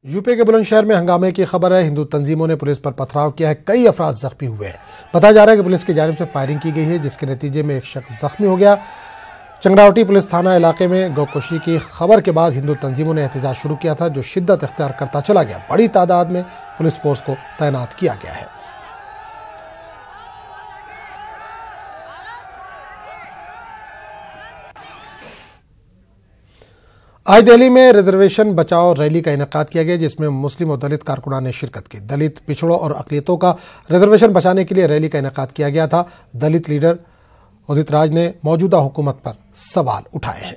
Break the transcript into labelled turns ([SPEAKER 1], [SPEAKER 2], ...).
[SPEAKER 1] UP के बुलंदशहर में हंगामे की खबर है। हिंदू तंजीमों ने पुलिस पर पथराव किया है। कई अफराद जख्मी हुए हैं। बताया जा रहा है कि पुलिस की जानिब से फायरिंग की गई है, जिसके नतीजे में एक शख्स जख्मी हो गया। चंगरावटी पुलिस थाना इलाके में गौकशी की खबर के बाद हिंदू तंजीमों ने एहतजाज शुरू किया था, जो शिद्दत इख्तियार करता चला गया। बड़ी तादाद में पुलिस फोर्स को तैनात किया गया है। आज दिल्ली में रिजर्वेशन बचाओ रैली का इनेकाद किया गया, जिसमें मुस्लिम और दलित कारकुनान ने शिरकत की। दलित, पिछड़ों और अक़लियतों का रिजर्वेशन बचाने के लिए रैली का इनेकाद किया गया था। दलित लीडर उदित राज ने मौजूदा हुकूमत पर सवाल उठाए हैं।